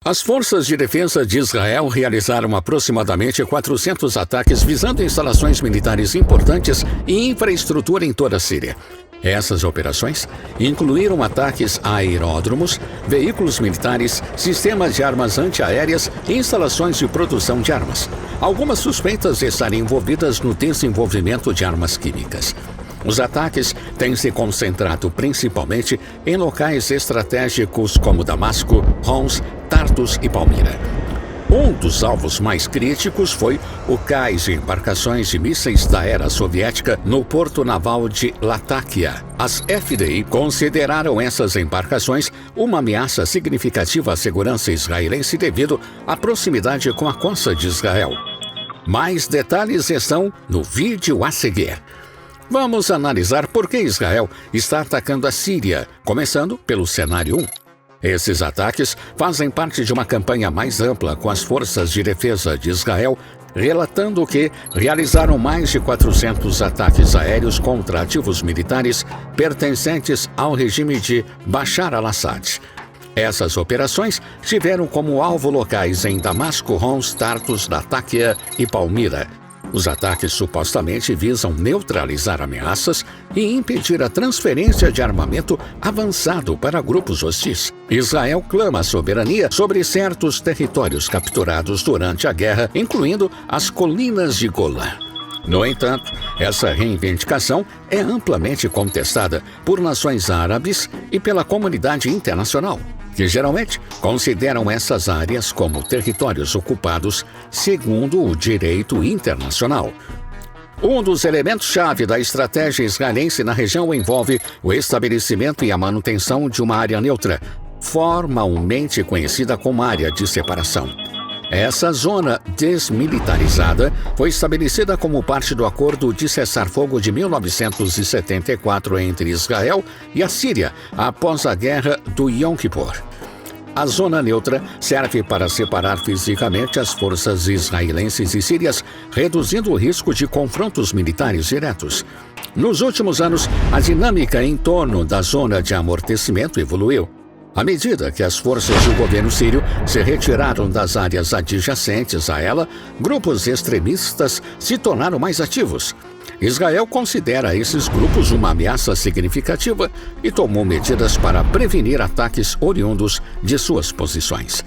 As forças de defesa de Israel realizaram aproximadamente 400 ataques visando instalações militares importantes e infraestrutura em toda a Síria. Essas operações incluíram ataques a aeródromos, veículos militares, sistemas de armas antiaéreas e instalações de produção de armas. Algumas suspeitas de estarem envolvidas no desenvolvimento de armas químicas. Os ataques têm se concentrado principalmente em locais estratégicos como Damasco, Homs, Tartus e Palmira. Um dos alvos mais críticos foi o cais de embarcações de mísseis da era soviética no porto naval de Latakia. As FDI consideraram essas embarcações uma ameaça significativa à segurança israelense devido à proximidade com a costa de Israel. Mais detalhes estão no vídeo a seguir. Vamos analisar por que Israel está atacando a Síria, começando pelo cenário 1. Esses ataques fazem parte de uma campanha mais ampla com as forças de defesa de Israel, relatando que realizaram mais de 400 ataques aéreos contra ativos militares pertencentes ao regime de Bashar al-Assad. Essas operações tiveram como alvo locais em Damasco, Homs, Tartus, Latakia e Palmira. Os ataques supostamente visam neutralizar ameaças e impedir a transferência de armamento avançado para grupos hostis. Israel clama soberania sobre certos territórios capturados durante a guerra, incluindo as colinas de Golã. No entanto, essa reivindicação é amplamente contestada por nações árabes e pela comunidade internacional, que geralmente consideram essas áreas como territórios ocupados segundo o direito internacional. Um dos elementos-chave da estratégia israelense na região envolve o estabelecimento e a manutenção de uma área neutra, formalmente conhecida como área de separação. Essa zona desmilitarizada foi estabelecida como parte do acordo de cessar-fogo de 1974 entre Israel e a Síria, após a guerra do Yom Kippur. A zona neutra serve para separar fisicamente as forças israelenses e sírias, reduzindo o risco de confrontos militares diretos. Nos últimos anos, a dinâmica em torno da zona de amortecimento evoluiu. À medida que as forças do governo sírio se retiraram das áreas adjacentes a ela, grupos extremistas se tornaram mais ativos. Israel considera esses grupos uma ameaça significativa e tomou medidas para prevenir ataques oriundos de suas posições.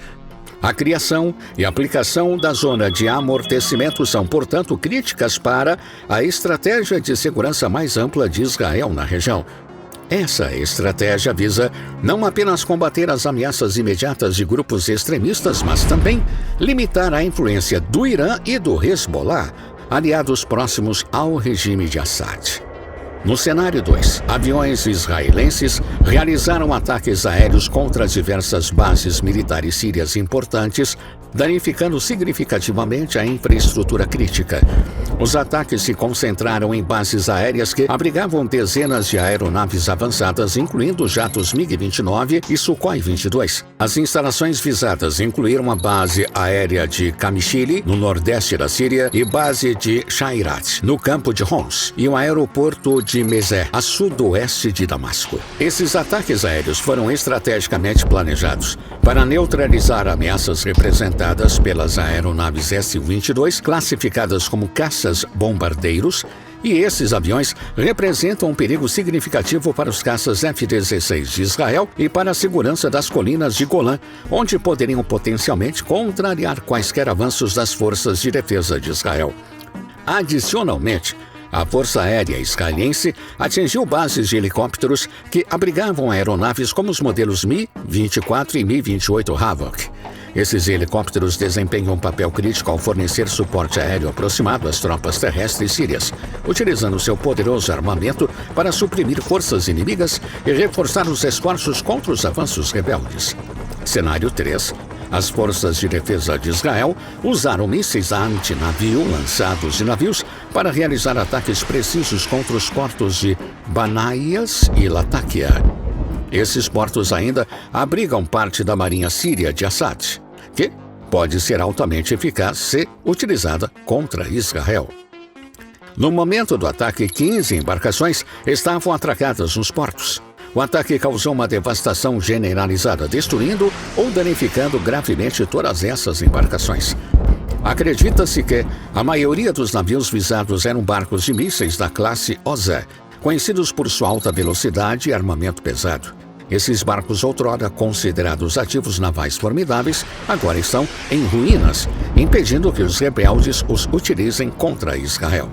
A criação e aplicação da zona de amortecimento são, portanto, críticas para a estratégia de segurança mais ampla de Israel na região. Essa estratégia visa não apenas combater as ameaças imediatas de grupos extremistas, mas também limitar a influência do Irã e do Hezbollah, aliados próximos ao regime de Assad. No cenário 2, aviões israelenses realizaram ataques aéreos contra diversas bases militares sírias importantes, danificando significativamente a infraestrutura crítica. Os ataques se concentraram em bases aéreas que abrigavam dezenas de aeronaves avançadas, incluindo jatos MiG-29 e Sukhoi 22. As instalações visadas incluíram a base aérea de Kamishili, no nordeste da Síria, e base de Shairat, no campo de Homs, e o aeroporto de Mezeh, a sudoeste de Damasco. Esses ataques aéreos foram estrategicamente planejados para neutralizar ameaças representadas pelas aeronaves S-22, classificadas como caças-bombardeiros, e esses aviões representam um perigo significativo para os caças F-16 de Israel e para a segurança das colinas de Golã, onde poderiam potencialmente contrariar quaisquer avanços das forças de defesa de Israel. Adicionalmente, a Força Aérea Israelense atingiu bases de helicópteros que abrigavam aeronaves como os modelos Mi-24 e Mi-28 Havoc. Esses helicópteros desempenham um papel crítico ao fornecer suporte aéreo aproximado às tropas terrestres sírias, utilizando seu poderoso armamento para suprimir forças inimigas e reforçar os esforços contra os avanços rebeldes. Cenário 3. As forças de defesa de Israel usaram mísseis antinavio lançados de navios para realizar ataques precisos contra os portos de Banaias e Latakia. Esses portos ainda abrigam parte da marinha síria de Assad, que pode ser altamente eficaz se utilizada contra Israel. No momento do ataque, 15 embarcações estavam atracadas nos portos. o ataque causou uma devastação generalizada, destruindo ou danificando gravemente todas essas embarcações. Acredita-se que a maioria dos navios visados eram barcos de mísseis da classe Ose, conhecidos por sua alta velocidade e armamento pesado. Esses barcos, outrora considerados ativos navais formidáveis, agora estão em ruínas, impedindo que os rebeldes os utilizem contra Israel.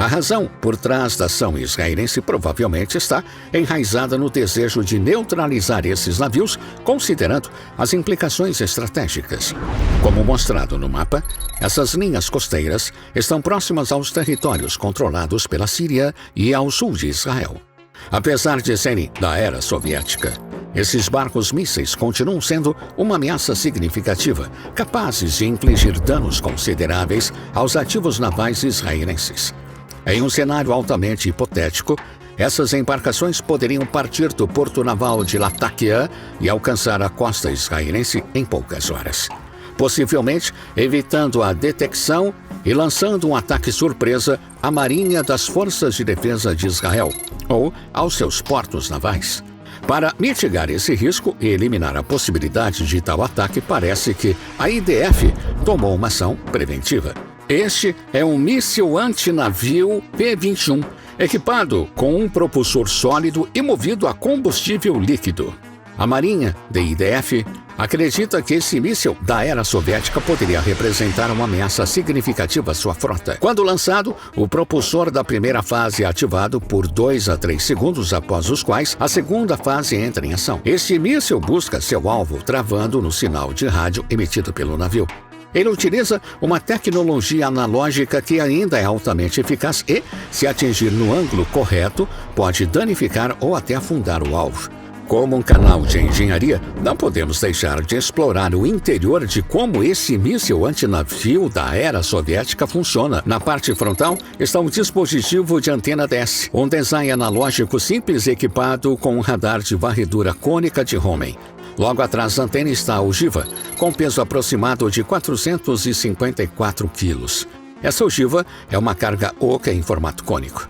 A razão por trás da ação israelense provavelmente está enraizada no desejo de neutralizar esses navios, considerando as implicações estratégicas. Como mostrado no mapa, essas linhas costeiras estão próximas aos territórios controlados pela Síria e ao sul de Israel. Apesar de serem da era soviética, esses barcos mísseis continuam sendo uma ameaça significativa, capazes de infligir danos consideráveis aos ativos navais israelenses. Em um cenário altamente hipotético, essas embarcações poderiam partir do porto naval de Latakia e alcançar a costa israelense em poucas horas, possivelmente evitando a detecção e lançando um ataque surpresa à Marinha das Forças de Defesa de Israel ou aos seus portos navais. Para mitigar esse risco e eliminar a possibilidade de tal ataque, parece que a IDF tomou uma ação preventiva. Este é um míssil antinavio P-21, equipado com um propulsor sólido e movido a combustível líquido. A Marinha, DIDF, acredita que esse míssil da era soviética poderia representar uma ameaça significativa à sua frota. Quando lançado, o propulsor da primeira fase é ativado por 2 a 3 segundos, após os quais a segunda fase entra em ação. Este míssil busca seu alvo travando no sinal de rádio emitido pelo navio. Ele utiliza uma tecnologia analógica que ainda é altamente eficaz e, se atingir no ângulo correto, pode danificar ou até afundar o alvo. Como um canal de engenharia, não podemos deixar de explorar o interior de como esse míssil antinavio da era soviética funciona. Na parte frontal está um dispositivo de antena 10, um design analógico simples equipado com um radar de varredura cônica de Hohmann. Logo atrás da antena está a ogiva, com peso aproximado de 454 quilos. Essa ogiva é uma carga oca em formato cônico.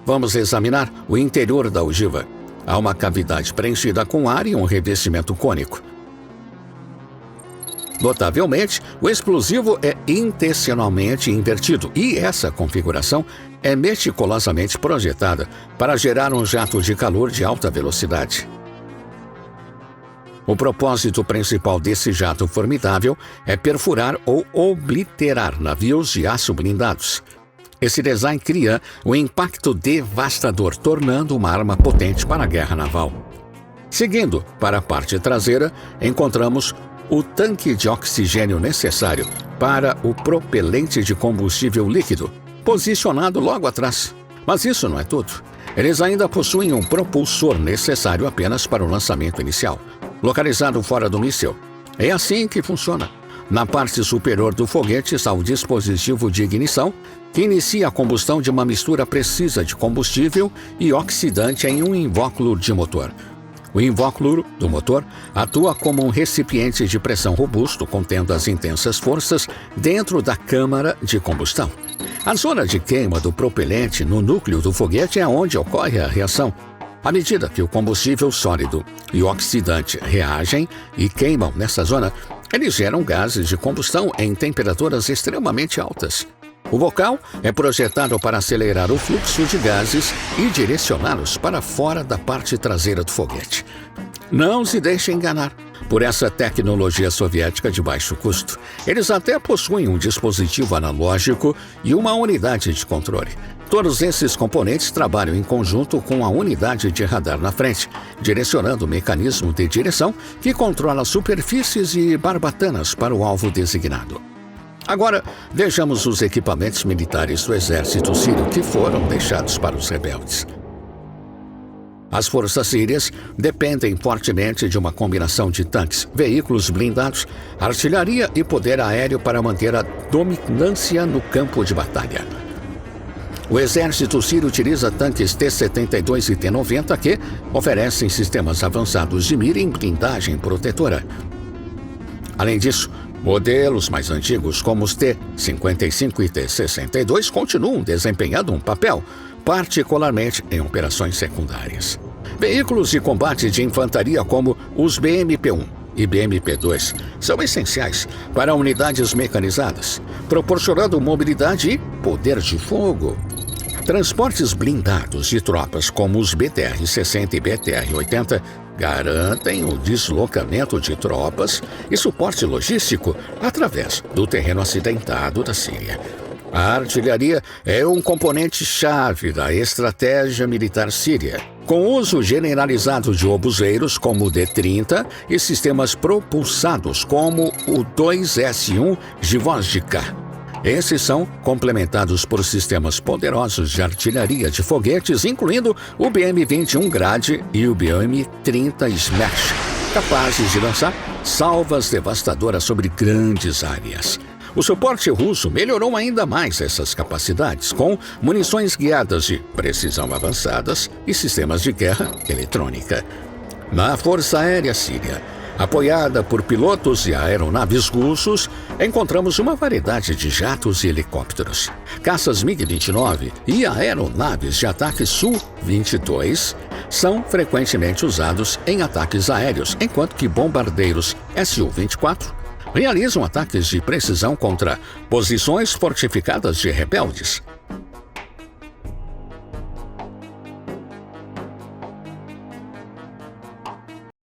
Vamos examinar o interior da ogiva. Há uma cavidade preenchida com ar e um revestimento cônico. Notavelmente, o explosivo é intencionalmente invertido e essa configuração é meticulosamente projetada para gerar um jato de calor de alta velocidade. O propósito principal desse jato formidável é perfurar ou obliterar navios de aço blindados. Esse design cria um impacto devastador, tornando uma arma potente para a guerra naval. Seguindo para a parte traseira, encontramos o tanque de oxigênio necessário para o propelente de combustível líquido, posicionado logo atrás. Mas isso não é tudo. Eles ainda possuem um propulsor necessário apenas para o lançamento inicial, localizado fora do míssil. É assim que funciona. Na parte superior do foguete está o dispositivo de ignição, que inicia a combustão de uma mistura precisa de combustível e oxidante em um invólucro de motor. O invólucro do motor atua como um recipiente de pressão robusto, contendo as intensas forças dentro da câmara de combustão. A zona de queima do propelente no núcleo do foguete é onde ocorre a reação. À medida que o combustível sólido e o oxidante reagem e queimam nessa zona, eles geram gases de combustão em temperaturas extremamente altas. O bocal é projetado para acelerar o fluxo de gases e direcioná-los para fora da parte traseira do foguete. Não se deixe enganar por essa tecnologia soviética de baixo custo. Eles até possuem um dispositivo analógico e uma unidade de controle. Todos esses componentes trabalham em conjunto com a unidade de radar na frente, direcionando o mecanismo de direção que controla superfícies e barbatanas para o alvo designado. Agora, vejamos os equipamentos militares do exército sírio que foram deixados para os rebeldes. As forças sírias dependem fortemente de uma combinação de tanques, veículos blindados, artilharia e poder aéreo para manter a dominância no campo de batalha. O exército sírio utiliza tanques T-72 e T-90 que oferecem sistemas avançados de mira e blindagem protetora. Além disso, modelos mais antigos, como os T-55 e T-62, continuam desempenhando um papel particularmente em operações secundárias. Veículos de combate de infantaria como os BMP-1 e BMP-2 são essenciais para unidades mecanizadas, proporcionando mobilidade e poder de fogo. Transportes blindados de tropas como os BTR-60 e BTR-80 garantem o deslocamento de tropas e suporte logístico através do terreno acidentado da Síria. A artilharia é um componente-chave da estratégia militar síria, com uso generalizado de obuseiros como o D-30 e sistemas propulsados como o 2S-1 Gvozdyka. Esses são complementados por sistemas poderosos de artilharia de foguetes, incluindo o BM-21 Grad e o BM-30 Smash, capazes de lançar salvas devastadoras sobre grandes áreas. O suporte russo melhorou ainda mais essas capacidades, com munições guiadas de precisão avançadas e sistemas de guerra eletrônica. Na Força Aérea Síria, apoiada por pilotos e aeronaves russos, encontramos uma variedade de jatos e helicópteros. Caças MiG-29 e aeronaves de ataque Su-22 são frequentemente usados em ataques aéreos, enquanto que bombardeiros Su-24 realizam ataques de precisão contra posições fortificadas de rebeldes.